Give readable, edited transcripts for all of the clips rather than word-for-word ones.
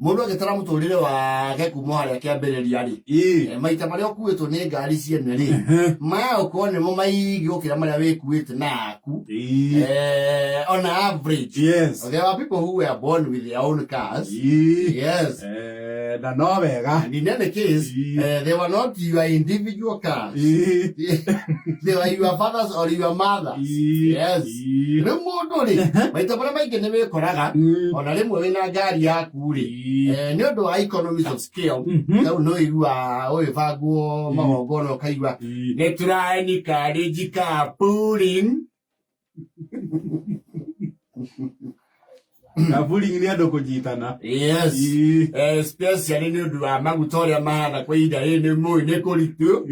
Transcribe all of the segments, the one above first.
mundu agitara muturire wake kuma haria kiambiriria ri maita maria ukuitwo ni ngari ciene ri maya ukone mo maigi ukira maria wikuite naku on average there are people who were born with their own cars na no wega and in any case they were not your individual cars they were your father's or your mother's ni mundu ri maita maria maingi ni wikoraga ona rimwe wina ngari yaku ri ni undu wa economies of scale no igua oivaguo magongono kaigua ne turaini kari pooling na pooling ni ando kujitana especially ni undu wa magutoria mahana kwa ida ni moi ne kuritu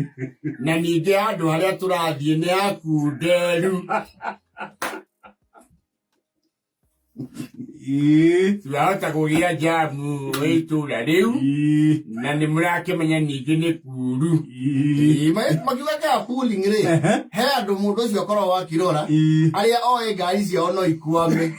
na ningi andu haria turathie ni akunderu Tuahota kugia jamu itula riu na ni murakimenya ningi ni kuru magiweka pooling ri he andu mundu ucio korwo wakirora aria oe ngari ciao no ikuame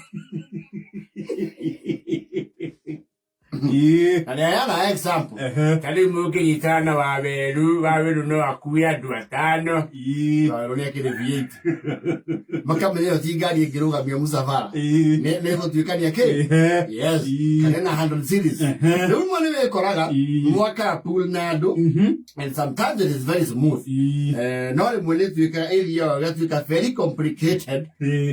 and yana example kali mukinyitana waweru no akue andu atano waweru ni kile V8 makamenya ti ngari ingirugamia musafara ne gutwikania ke yes kana 100 series no mwana we koraga mwaka pool nado and sometimes it is very smooth no le mwele twika area gatwika very complicated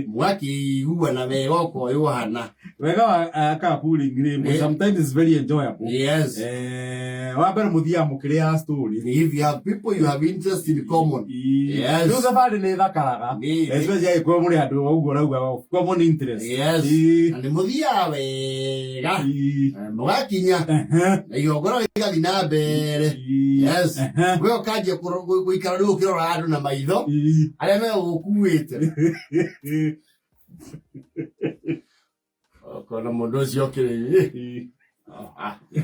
mwaki huwa na megoko yohana wega ka pooling ni sometimes it's very enjoyable wabera muthia mukiria story if you have people you have interest in common no safari ni thakaraga especially kwa muri andu uguo rauga common interest and muthia wega mugakinya na yogoro igathi na mbere we ukanjia guikara riu ukirora andu na maitho aria me ukuite kona mundu ucio kiri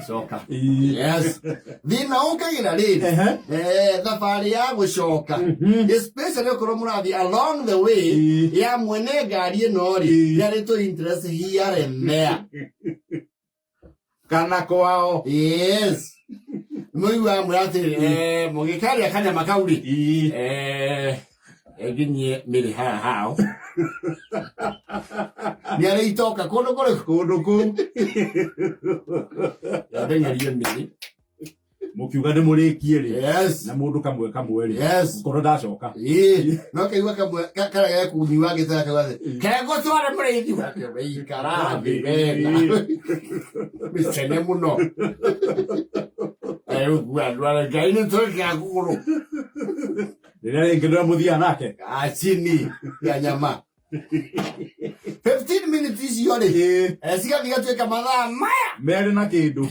soka thina ukagira riri thabari ya gucoka especially ukorwo murathi along the way ya mwene ngari ino ri yari to interest here and there kana kwao muiwa murati mugikaria kanya makauri eginye miri hao niare itoka kono ku yadengarie miri mukiuga ni murikie ri na mundu kamwe ri koro ndacoka no kaigua kamwe kara ya kunyuwa gitara kawaze kego tware murithi wake weikara bibena misene muno ugwa ndwara gaini toka kuguru Nile ngedra muthia nake chini ya nyama 15 minutes yore sika thigatuika mathaa maya mere na kindu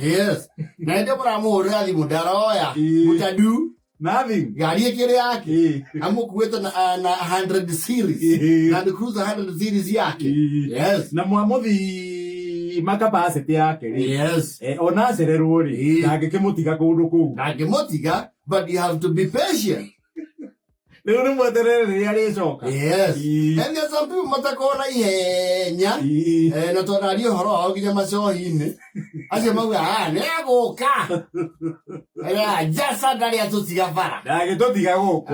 na ndio mura muhurira thimu ndaroya mutadu nothing ngari ikiri yake amukuweta na 100 series na the cruiser 100 series yake na mwamuthi makapacity yake ona cererwo ri ngakimutiga kundu ku ngakimutiga but you have to be patient. Leo ni mwaterere ria soka. And there's some people matakona ihenya. Na tonari horo au kinya macohine. Acio mauga ne agoka. Jasa ndari atutiga bara. Ndage tutiga guku.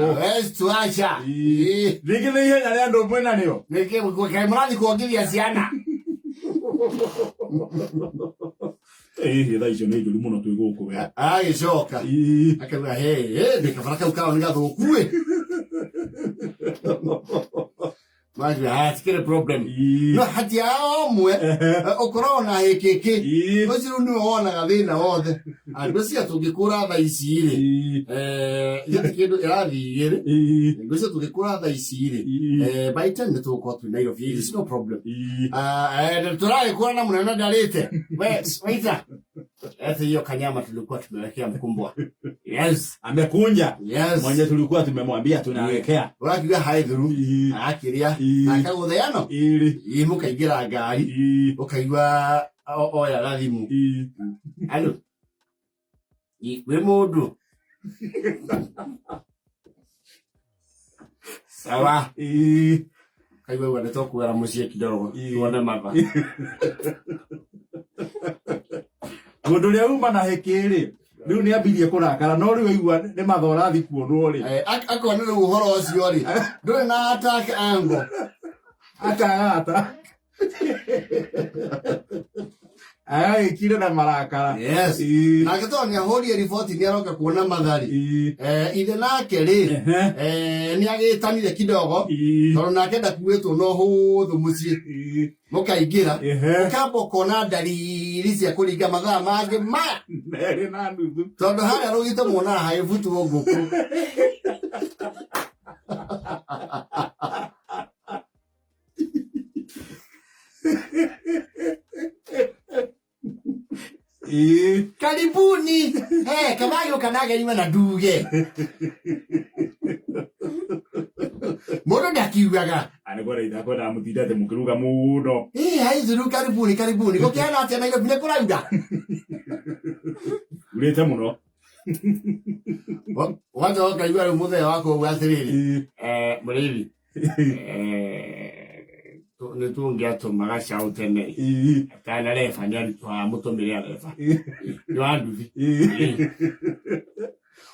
Tuacha. Rigi ni ihenya ria andu mwena nio. Niki kai murathi kuongithia ciana. Tha icio nä njå muno twä gå kå we agäcoka akauga ndäkabara kau kao nä gathåkue tikire problem no hatia omwe ukorwo na hikiki ucio ni wonaga thina wothe andu cia tungikura tha ici ri yete kindu irathi igiri ngucio tungikura tha ici ri by time ni tuko tu Nairobi is no problem turai kuona mnana dalete waita eti hiyo kanyama tulikuwa tumewekea mkumbwa amekunja mwenye tulikuwa tumemwambia tunawekea wakiwa haithuru akiria akagutheano mukaingira ngari ukaigua oya gathimu alo we mundu sawa kaigua wana tokuera mucie kidogo tuone mapa Mundu ria uma na hekiri. Riu ni ambirie kurakara no riu aigua ni mathora thi kuonwo ri. Akona riu uhoro ucio ri. Nduri na attack angle. Ata. Ai kire na marakara. Yes. Na gatonya hori report ni aroka kuona mathari. Ithe nake ri ni agitanire kidogo. Toro nake ndakuetwo no huthu mucii. Mukaingira. Ukamba kona dalili cia kuringa mathaa mangi maya. Neri na nuthu. Tondu haria rugite muona haivutu nguku. Karibuni. Kama yo kanaga ima na duge. Mono ndakiugaga. Anagora idakora mutidate mukiruga muno. Hai zuru karibuni. Gokiana ati na ile kurauga. Urete muno. Wacha wakaigwa muthe wako gwathiriri. Murebi. Ni tungiato magasha utene. Kana lefa nyari twa mutomire lefa. Yo anduthi.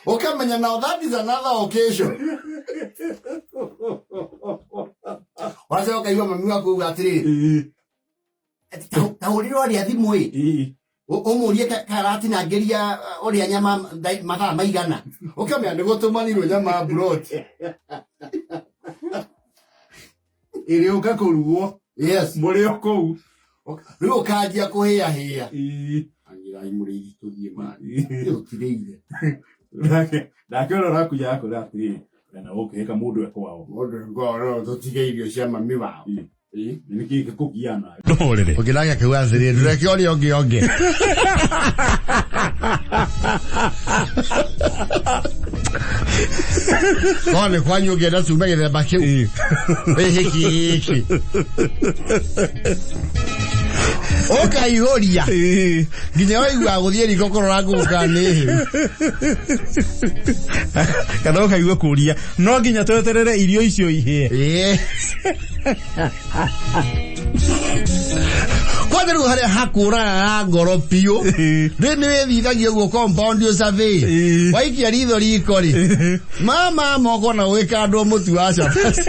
Okamenya now that is another occasion. Wacha wakaigwa mami wako gwathiriri. Tauriro ari athimu umurie karati na ngeria uri nyama mathaa maigana. Okamenya ni gutumanirwo nyama broad. Iri ukakuruo. Yes. Muri okou. Riu kajia kuhia hia. Angira imuri tuthie mani. Yo tireire. Ndake ora kuja yako ratiri. Na ukiheka mundu ekwao. Mundu ngoro tutige irio cia mami wao. Niki kukiana. Ndorere. Ukiraga kiwathiri ndureke ori onge. Kone kwanyu ngenda cuma githemba kiu. Hiki. Ukaihoria. Nginya waigua guthie riko korora ngukani. Kana ukaigua kuria. No nginya tweterere irio icio ihie. Kwani ruhare hakura ngoro pio. Rene withithagia guo compound yo survey. Waikia ritho riko ri. Mama moko na weka andu mutu wa chapati.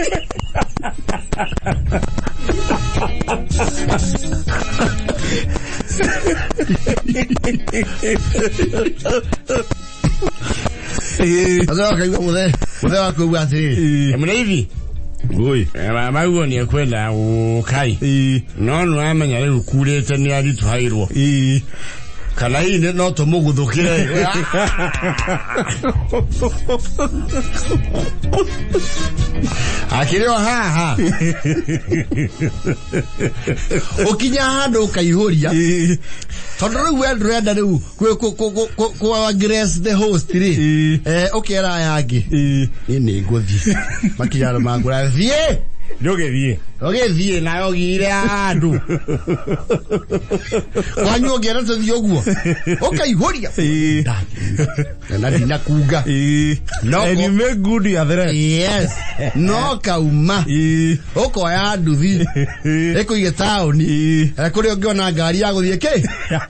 Azao kaigwa muthe wako gwathiri. Murebi. Oi. Mama uo ni kwenda ukai. No amenya riu kurete ni ari twairwo. Kana hii no tumuguthukire. Akiri haha. Ukinya handu ukaihoria. Tondu riu wendrenda riu kwa grace the host ri. Ukera yangi. Ni nguthi. Makinyaro mangura thie. Ndogethie na ogire andu. Kwanyu ngera tuthie uguo. Ukaihoria. Na dina kuga. No. And you make good your threat. Yes. No kauma. Ukoya nduthi. Ekuige town. Kuri ungiona ngari ya guthie ki?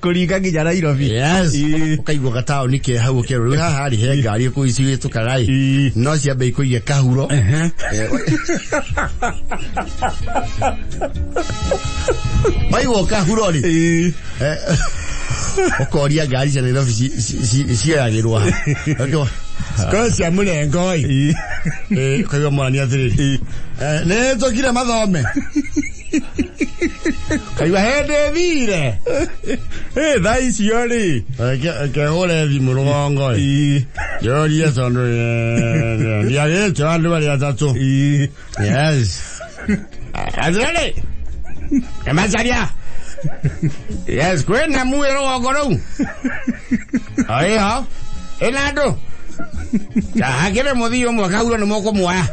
Kuringa nginya Nairobi. Yes. Ukaigwa ga town ki hau kiru. Haha ari he ngari kuici witukarai. No ciambe ikuige kahuro. Waiwo kahuro ri. Okoria ngari cia Nairobi ciagirwa. Kwa cia murengo ii. Kaiwa mwani athiri. Ne tokire mathome. Kaiwa hende thire. Thaa icio ri. Kehore thimu rugongo ii. Yoria tondu ndiagĩte andu bari atatu. Yes. Adrele. Emazaria. Yes, kwena muero wagorou. Aya. Enado. Hakire muthio mwaka uro ni moko mwaya.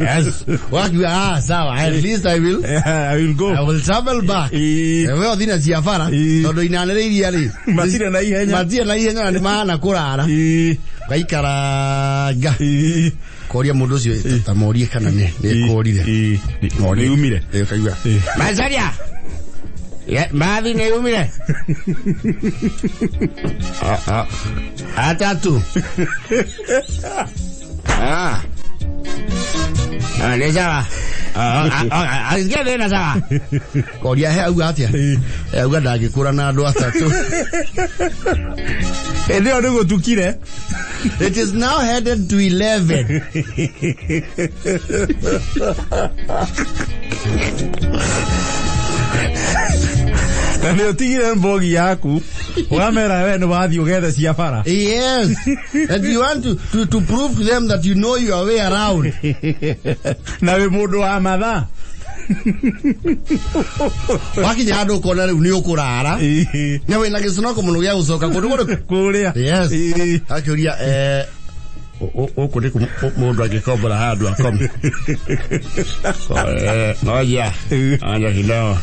Yes. Wakiwa sawa. At least I will go. I will travel back. Wewe thina ciafara. Tondu inaniriria ri. Matire na ihenya ni maana kurara. Gaikara. Koria mundu ucio tamorie kana ni korire. Ni umire. Kaigua. Mazaria. Mathi nĩ umire. Atatu. Nĩ sawa. Agĩkĩra thĩna sawa. Koria he auga atĩa? Auga ndangĩkũra na andũ atatũ. Ndio nĩguo tukire. It is now headed to 11. Na nĩ ũtigire mbogi yaku. Wamera we nĩ wathiĩ ũgethe cia bara. Yes. And you want to prove to them that you know your way around. Na wĩ mũndũ wa mathaa. Wakinya handũ ũkona rĩu nĩ ũkũrara. Na wĩna gĩconoko mũno gĩa gũcoka kũndũ kũrĩa. Yes. Akĩũria ũkũ nĩ mũndũ angĩkombora handũ akome. Moja. Anja kidogo.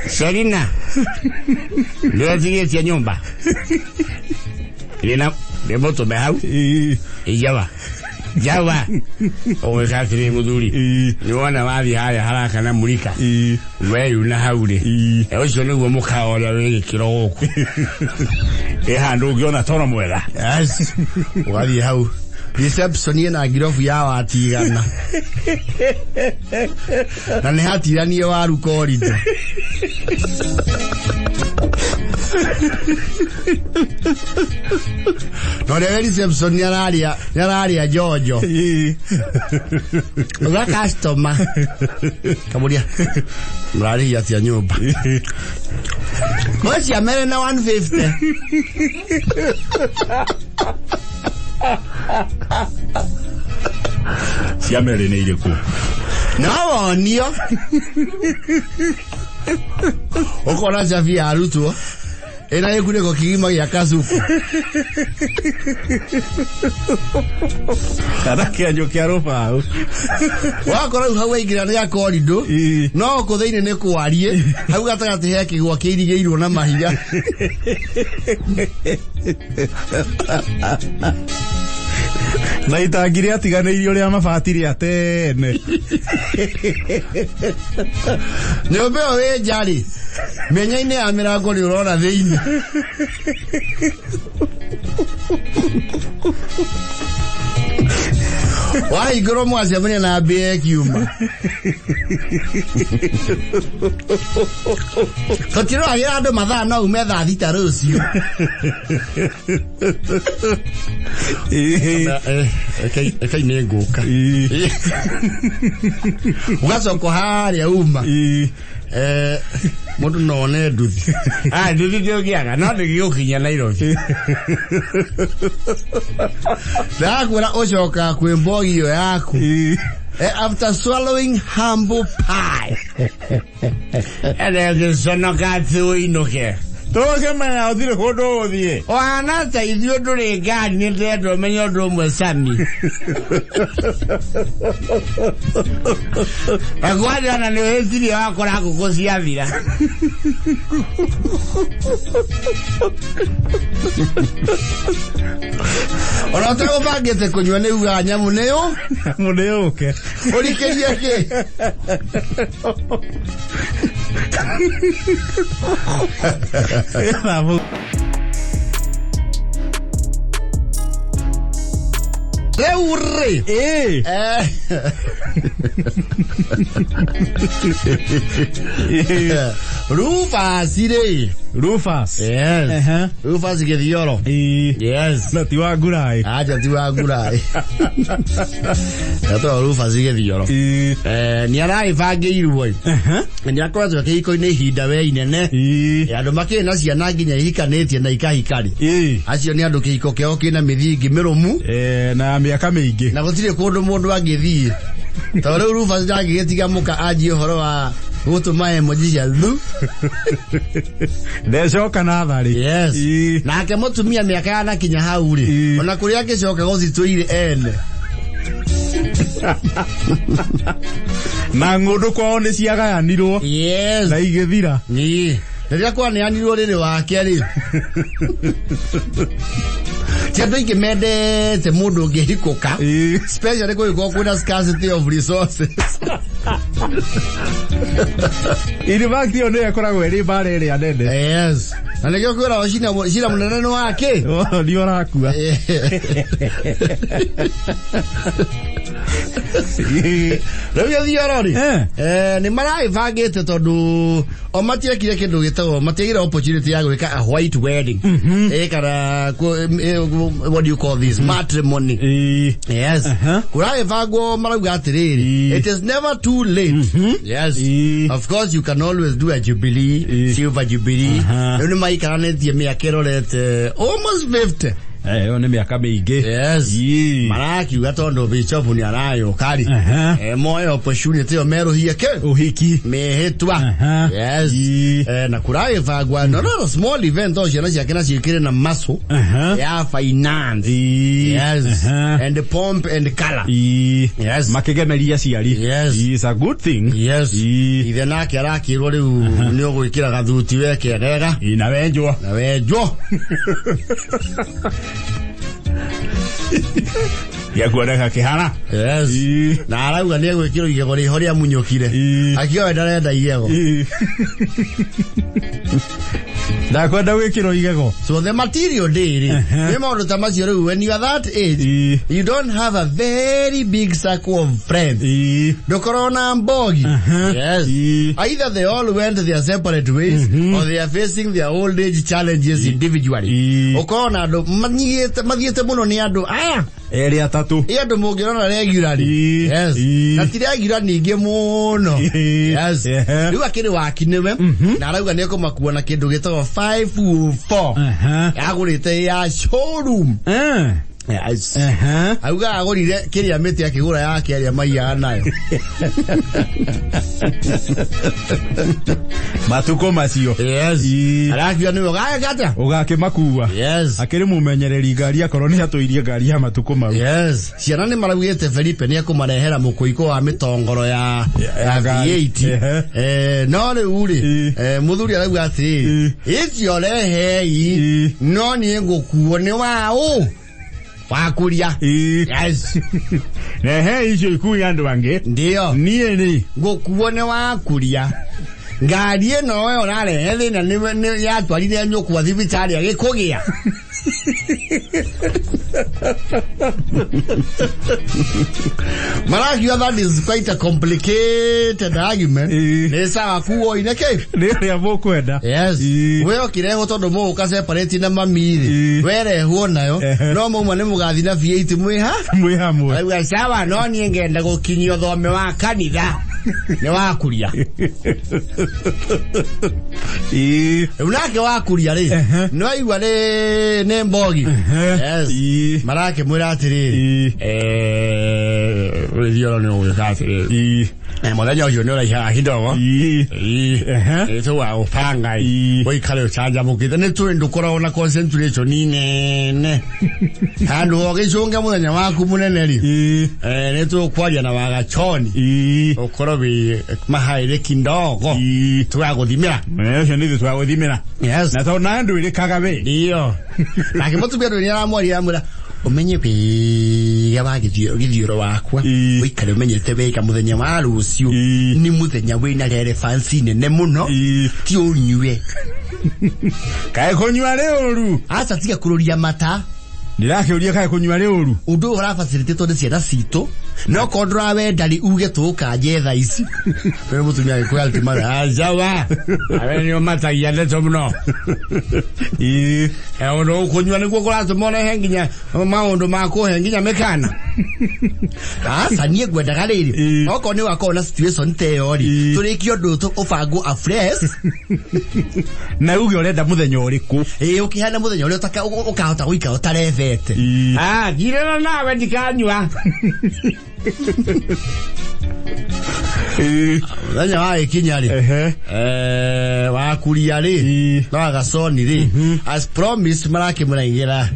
Selina. Ndio tigĩtie nyũmba. Ina ndemo tumehau. Ijawa. Jawa. Owe kakiri muthuri. Ni wona wathi haya haraka na murika. We una haure. Ucio niguo mukao ũrĩa wĩ gĩkĩro gũkũ. Handu ũngĩona toro mwega. Yes. Wathi hau. Reception ina girofu ya watigana. Na nĩ hatiranie waru korido. No rĩu reception nĩararia Jojo. Uga customer. Kamuria. Mrari atia nyumba. Mosi amere na 150. Siamere nĩ irĩkũ? Nawonio. Ukona Javi arutwo. Ena yekuneko kigima gĩa kazuku. Kana kĩanyo kĩa rũbaũ. Wakora hau waingĩra nĩ akorido. No kũ thĩinĩ nĩ kwarie. Hau gatagatĩ he kĩgwa kĩirigĩirwo na mahiga. Na itangire atiganĩirio rĩa mabatire atene. Nyũmba ĩyo wĩ njarĩ. Menya-inĩ ya mĩrango nĩ ũrona thĩinĩ. Wahingũrwo mwacemania na mbĩa kiuma. Tũtiroragĩra andũ mathaa no ume thaa thita rũciũ. Ĩkai nĩ ngũka. Ũgacoka harĩa uma. Mũndũ no one nduthi. Nduthi ndĩũgĩaga no ndĩgĩgũkinya Nairobi. Ndakwĩra ũcoka kwĩ mbogi ĩyo yaku. After swallowing humble pie. Gĩconoka atĩ ũinũke. Tũgĩmenya ũthire kũndũ ũthiĩ. Wana ta ithuĩ ndũrĩ ngari nĩ ndĩrenda ũmenye ũndũ ũmwe Sami. Agwajana nĩ wĩcirie wakora ngũkũ ciathira. Ona ũtegũbangĩte kũnyua nĩ ugaga nyamũ nĩyo. Nyamũ nĩyũke. Ũrikĩrie kĩ? Reurre. Rufas ire. Rufas. Yes. Rufas Githioro. Yes. Na tiwa ngurai. Aja tiwa ngurai. Tato Rufas Githioro. Ni araibangĩirwo. Ni akoretwo kĩhiko-inĩ ihinda we inene. Andũ makĩrĩ na ciana nginya ihikanĩtie na ikahikari. Acio nĩ andũ kĩhiko kĩao kĩna mĩthingi mĩrũmu. Na mĩaka mĩingĩ. Na gũtirĩ kũndũ mũndũ angĩthiĩ. Tondũ rĩu Rufas ndangĩgĩtiga mũka anjie ũhoro wa gũtũma emoji cia thu. Ndecoka na tharĩ. Yes. Nake mũtumia mĩaka yanakinya hau rĩ. Ona kũrĩa angĩcoka gũcitũire ene. Na ng'ũndũ kwao nĩ ciagayanirwo. Yes. Na igĩthira. Rĩrĩa kwaneanirwo rĩrĩ wake rĩ. Ti andũ aingĩ mendete mũndũ ũngĩhikũka. Especially kũrĩ kwĩna scarcity of resources. In fact, you know, koragwo ri bare ri anene. Yes. Na nigio kwira washina munene wake. Oh, ni orakua. Rĩu thiorori. Ni maraibangĩte tondu o matiekire kindu gitagwo matiegire opportunity ya gwika a white wedding. Kana what do you call this? Matrimony. Yes. Kuraibangwo marauga atiriri. It is never too late. Yes. Of course you can always do a jubilee, silver jubilee. Ni maikaranĩtie mĩaka ĩrorete almost 50. One miaka mingi. Yes. Marakiuga tondu bishop ni arayo kari. Moyo opportunity o meruhie ke uhiki mehitwa. Yes. Na kuraibangwa no small event o ciana ciake na ciikire na maso ya finance. Yes. And the pomp and the color. Yes. Makegemeria ciari. Yes. It's a good thing. Yes. Ithe nake arakirwo riu ni ogwikira gathuti weke gega. Na wenjwo. Ya kuoneka kihara. Yes. Na arauga ni egwikirwo igego ri horia munyukire. Akio ndarenda igego. Da kwenda gwikirwo igego. So the material day ni maundu ta macio riu when you are that age you don't have a very big circle of friends. Dokorona mbogi. Yes. Either they all went their separate ways or they are facing their old age challenges individually. Okona ndo mathiete muno ni andu aya eri atatu. Andu mungirona regularly. Yes. Na ti regular ningi muno. Yes. Riu akiri wakiniwe na arauga ni kumakua na kindu gitagwo 504. Agurite ya showroom. Yes. Auga agurire kiria miti akigura yake aria maiyaga nayo. Matuko macio. Yes. Arakia ni gata. Ugakimakua. Yes. Akiri mumenyereri ngari akorwo ni atuirie ngari ya matuko mau. Yes. Ciana ni maragwite Felipe ni akumarehera mukuiko wa mitongoro ya V8. No riu ri muthuri arauga ati icio rehei no ni ngukuo ni wao. Wakuria. Yes. Nehe icio ikuya andu ange. Ndio. Nie ni ngukuone wakuria. Ngari eno we orarehe thina ni yatwarire nyukwa thibitari agikugia. Marakiuga that is quite a complicated argument. Nesa kuo ineke. Ni abokwenda. Yes. We okireho tondu mu ka separate na mamiri. Were huo nayo. No mu ne mugathi na V8 mwi hamwe. Ayo sawa no ni ngenda gukinyio thome wa kanitha. Ni wakuria. Unake wakuria ri. No igwa ri ne mbogi. Yes. Marake mwira atiri. Rio no ukatiri. Muthenya ucio ni uraiha hidogo. Eto wa upanga. Wikale uchanja mukite ni tu ndukorwo na concentration nene. Handu ogicunga muthenya waku munene ri. Ni tu kwaria na wagachoni. Okoro bi mahaire kindogo. Twaguthimira. Ucio ni twaguthimira. Yes. Na tona ndu iri kagabe. Ndio. Na kimutubia ndo ni aramwari amura. Umenye bi githiuro wakwa wikare umenyete weka muthenya wa rucio ni muthenya wina relevancy nene muno ti unywe kae kunywa leoru asa tiga kururia mata ndirakiuria kae kunywa leoru undu ora facilitator de ciana cito no kondra we ndari uge tuka jetha ici we mutumia gikwa altimara ajawa awe ni mata yale tomno ono kunywa ni gukora tumone henginya maundu mako henginya mekana asa nie gwenda gariri oko ni wako na situation theory turikio ndu ubangu afresh na uge urenda muthenya uriku ukihana muthenya uri ukahota guika utarevete girena nawe ndikanywa Thanya wa ikinya ri wakuria ri no agasoni ri as promised marake muraingira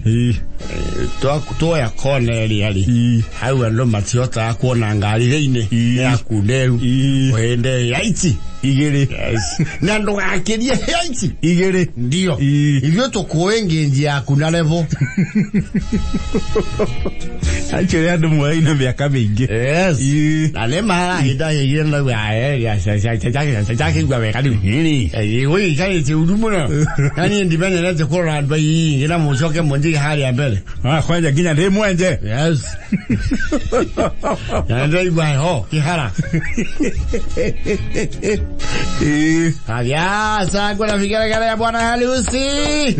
twoya corneli ali hau ando matiota kuona ngari reine ya kunderu wende yaiti igere. Yes. Na ndo akedia hichi. Igere. Ndio. Hivyo tukoenge njia kuna level. Actually ando mwai na miaka mingi. Yes. Na lema hida yeye na ya chaki kwa mekadi nini. Wewe kai ti udumuna. Yani independent na ko ran bai ina mo shoke monji hali ya mbele. Kwanza ginya de mwenje. Yes. Na ndio bai ho kihara. Haya sasa na fikira gala ya bwana harusi.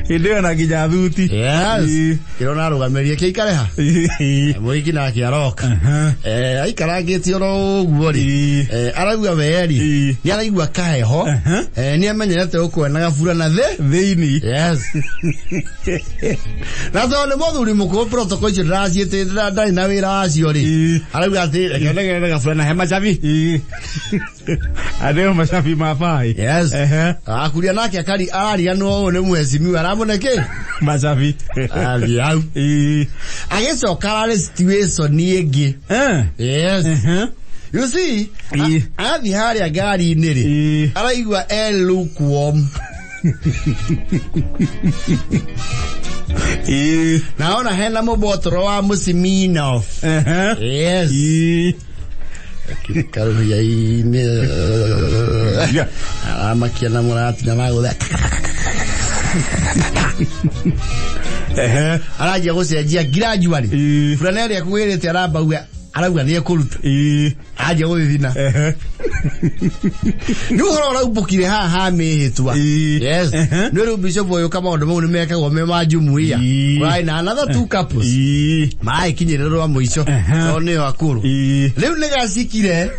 Ndio na ginya thuti. Yes. Kirona rugameria kikareha. Muhiki na kiaroka. Aikaragiti oro guori. Aragua weri. Ni aragua kaeho. Ni amenyerete ukwena gafura na theini. Yes. Na zone moduri muko protocol jirazi te dai na wira acio ri. Aragua ati kene gafura na hema chavi. Adeo machavi mafai. Yes. Akuria nake akari aria no ne mwezimi aramoneke. Machavi. Ali au. Ageso karale situation ni ege. Yes. You see, athi haria gari niri. Araigwa lukewarm. Naona hena mobotoro wa musimino. Yes. Karo ya ine. Amakiana murati na mago da. Araje gusejia gradually. Fulana ya kuwelete araba uya. Arauga ni ekuruta. Aje guthina. Ni uhoro ubukire ha mehitwa. Yes. No ru bishop oyo kama ndo mu meka go me majumuia. Right na another two couples. Mai kinyerero wa muico. One akuru. Leu ne gasikire.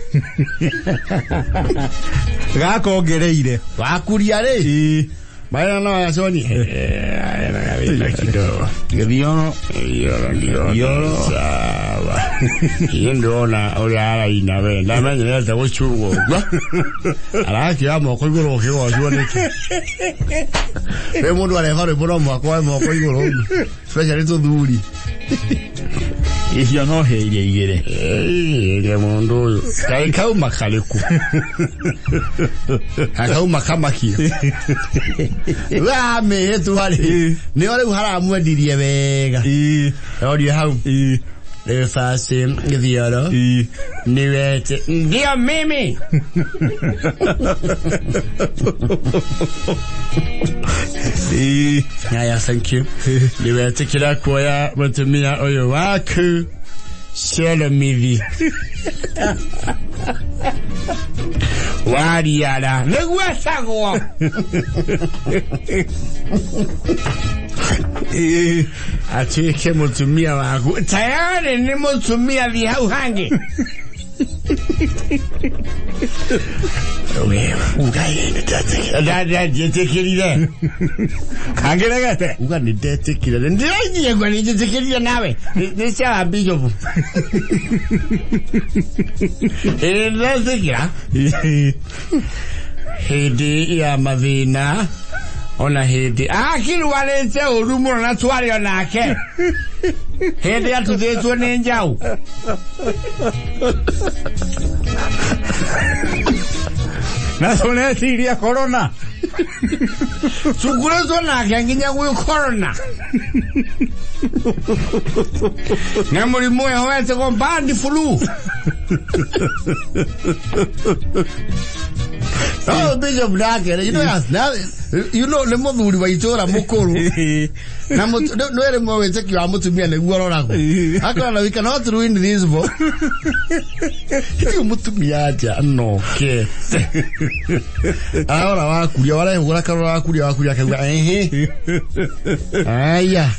Gakongereire. Wakuria ri. Baina no ya soni. Gaviono. Yoro. Sawa. Yendo na ora ina we. Na manye na ta wochugo. Ala ki amo ko igoro ke wo jone ki. Be mundu ale faro bono mo ko igoro. Especially to duri. Iyo no heire igere. Ye mundu. Kai kau makaleku. Akau makamaki. Wa me tu hali. Ni ole uhara amwedirie wega. Odi hau. Rufas Kuriganirwo. Ni wete. Ndio mimi. Haya, thank you. Ni wete kila kwa mtumia oyo waku. Shelo mivi. Wariara. Negwasagwa. Achike mutumia wangu. Tayari ni mutumia vihau hangi. Wewe ugaye ndatekerire. Kangeregete. Uga ndatekerire. Ndiye kwa ndatekerire nawe. Nisha abijo. Ndatekerira. Hedi ya mavina. Ona hedi. Kiru walete urumu na twari onake. Hedi atuzetwe nenjau. Na sone tiria corona. Sugura zona kanginya ku corona. Na murimu ya wete ko bandi flu. Oh, Bishop Nake, you know, the mother by Tora Mokoro. No, ere mo wete ki amutumia na guoro rako. Akala we cannot ruin this book. You mutumia aja no ke. Ahora wa kuria wala ngora karo wa kuria ka aya.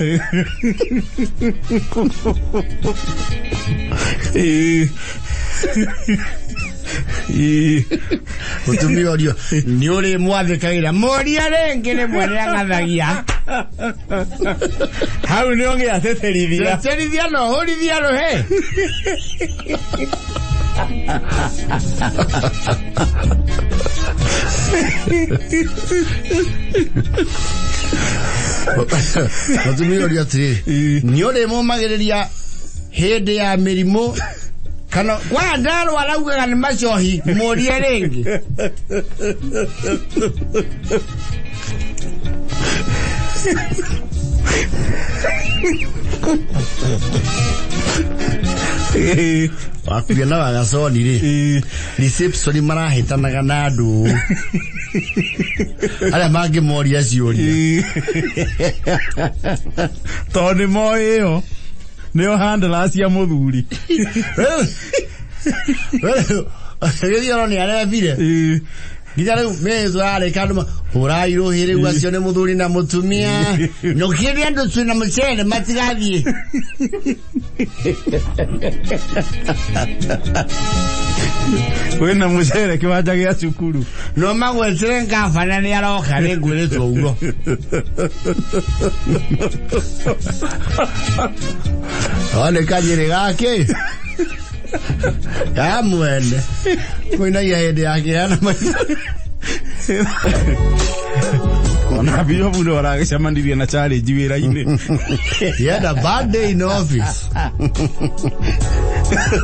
Mutumia odio ni ore mwaze kaira moria rengene mwere ngathagia. Hau ni onge ateterithia. Ateterithia no horithia no he. Mutumia odio ati ni ore mo magereria hede ya mirimo kana kwa ndaro arauga ni macohi muria ringi wakuona wagasoni ri reception marahitanaga na andu ala magi moria ciuria toni moyo nio handla cia muthuri Yo ni ara vire. Gitare mezo ale kaduma urairu hire wasione muthuri na mutumia no kiri ando tsuna muchere matigathie wena muchere kiwanja gia cukuru no magwetere ngafana ni aroka ni ngwiretwo ugo ole kanyire gake ya mwende kuina yede yake ana ona biyo bulo arageshamandirie na challenge wira-ini yeah, a bad day in office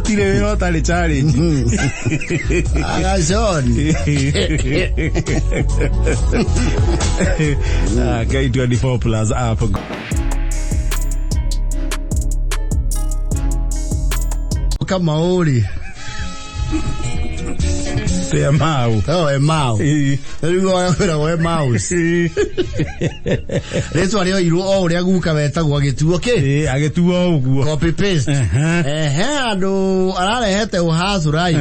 tire wira tale challenge agashoni guy 24 plus app kama uri Emau. Oh, Emau. Emau. Leso alio iru o ria guka betagwo agituo ke. Agituo uguo. Copy paste. Andu ararehete uhacurai.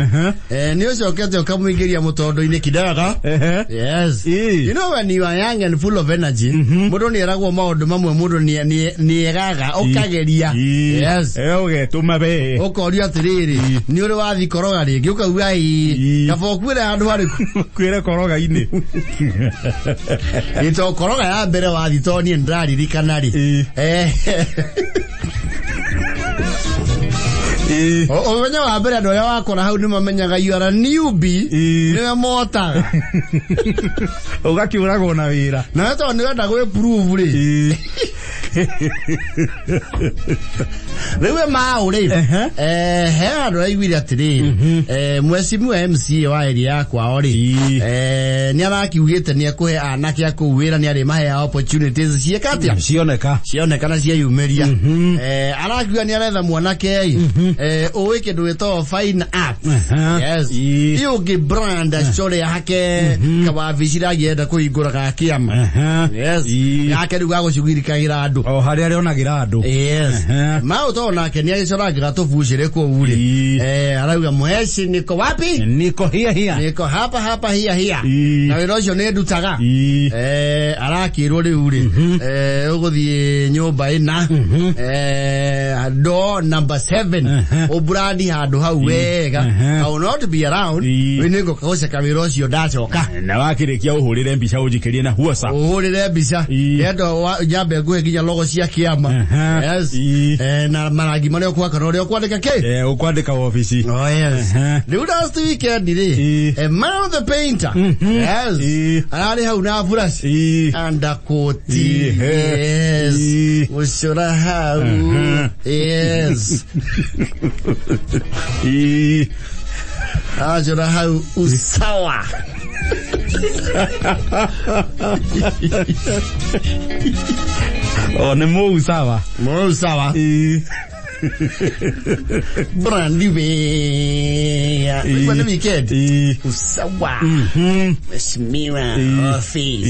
Ni ucokete ukamuingiria mutondo-ini kidaga. Yes. You know when you are young and full of energy, mundu ni eragwo maundu mamwe mundu ni egaga ukageria. Yes. Ugetuma be. Ukoria atiriri, ni uri wathi koroga ringi ukauga kabo kwire andu ari kwire koroga ini ito koroga ya mbere wa thitoni ndari rikanari o wenya wa mbere ndo ya wakora hau ni mamenyaga you are a newbie ni mota ugakiuragwo na wira na to ni wenda gwe prove ri wewe mauri he andu aiguire atiri mwecimu wa MC wa area yakwa ori ni arakiugite ni akuhe anake akuwira ni ari mahe opportunities ciekatia cioneka na ciayumeria arakiuga ni aretha mwanake owe kindu wito fine art yes yugi brand ashore yake kaba vishira yenda kuhingura ga kiama yes yake ruga gucugirikagira andu o hari ari onagira andu yes mau to nake ni agicoragira tubucire ko uri arauga muheci niko wapi niko hia niko hapa hia na wiro cio ni ndutaga arakirwo ri uri uguthie nyumba ina door number 7 obradi handu hau wega I will not be around we ningo kose kamiro cio ndacoka na wakirikia uhurire mbica ujikirie na huosa uhurire mbica yendo jambe ngwe ginya logo cia kiama yes na maragi mario kwa kanore kwandika ke ukwandika office oh yes the last weekend ri Emau the painter yes ari hau na brush and a koti yes ushora hau yes ajora hau usawa oh ne mo usawa brand new when we get usawa smira office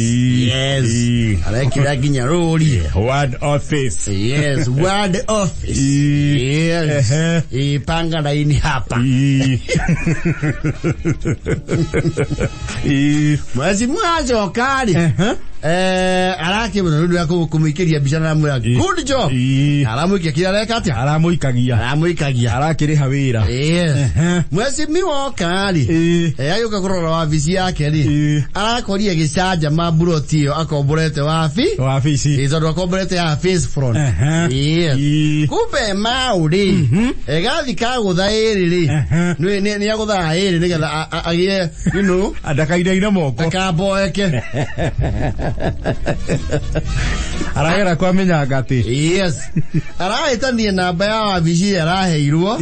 yes alaki ginya roli word office yes word office yes panga laini hapa mwezi mwajo kali araki mundu yako kumikiria bishana mwa good job aramuikia kila rekati aramuikagia arakiriha wira mwezi miwo kali ayuka kurora wabici yake ri arakoria gicanja maburotio akomborete wabici izondo akomborete ya face front kumbe mauri gathi kagutha iri ri ni agutha iri nigetha agie you know adakaida ina moko akaboeke aragera kwa menya ngati yes araitanie namba ya wabici araheirwo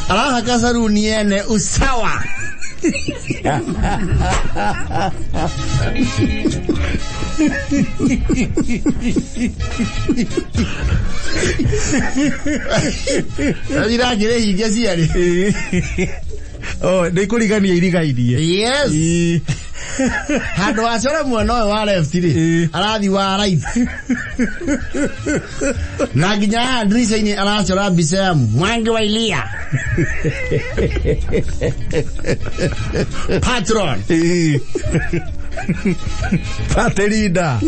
Arahaka saruni ene usawa. Ajira kire higezi ari. Oh, ni kurigania irigairie. Yes. Hando acora mwana wa left ri. Arathi wa right. Na ginya ndrisa ini aracora bica mwangi wa ilia. Patron. Paterida.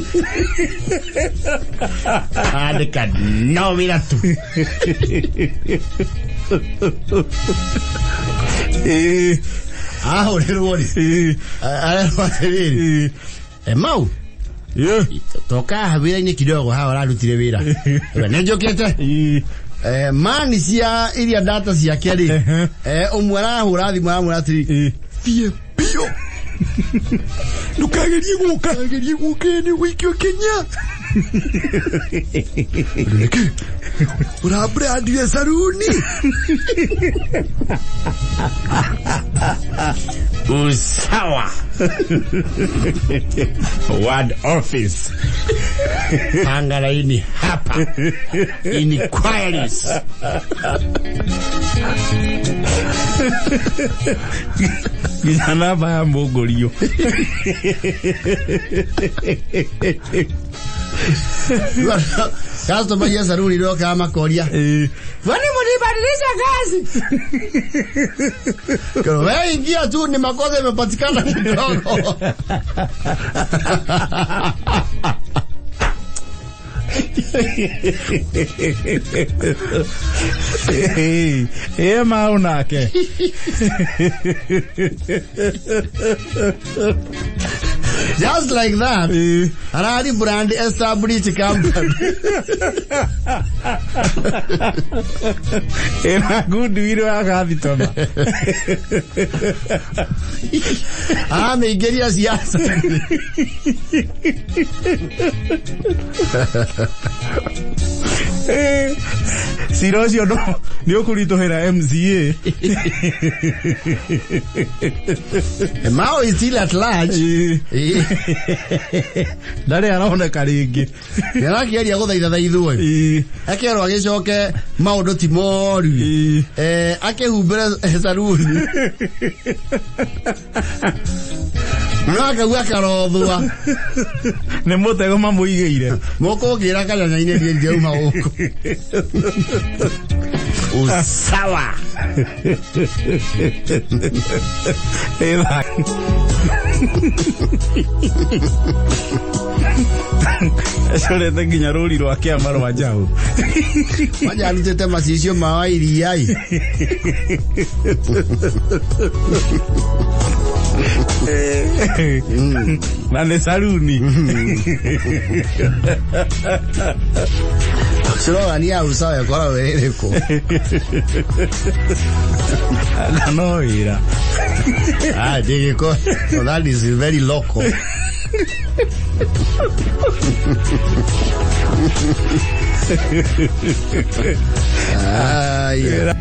Adeka no mira tu. Olero wori. Emau. Toka habira-ini kidogo hawa rarutire wira. Nejokete. Mani cia iria data cia keri. Umwe arahura thimu aramwira atiri. Fie bio. Ndukagerie guka ni wikio Kenya. Ura brand ya saruni. Usawa. Ward office. Pangala ini hapa. Inquiries. Gizana baya mogorio. Sasa tumejia saruni leo kama koria. Wani mnibadilisha kazi. Kwa wewe ingia tu ni makosa yamepatikana kidogo. Emau nake. Just like that, Aradi brand established company. Ena good video akabitoma. Ameigeria siasa. Sirocio no ni okuritohera MCA. Emau is still at large. Ndare araoneka ringi. Nĩarakĩaria gũthaitha ithuĩ. Akerwo agĩcoke maũndũ ti moru. Akĩhumbĩre saruni. Nĩwakaigua akarothwa. Nĩ mũtego mamũigĩire. Mũkũngĩra kanyanya-inĩ ndĩngĩuma gũkũ. Usawa. Acorete nginya rũri rwa kĩama rwa njaũ. Wanja arutĩte macicio ma iria-i. Na nĩ saruni. Slogania usawa kwa wereko. No ira. Digiko. So that is very local. Yeah.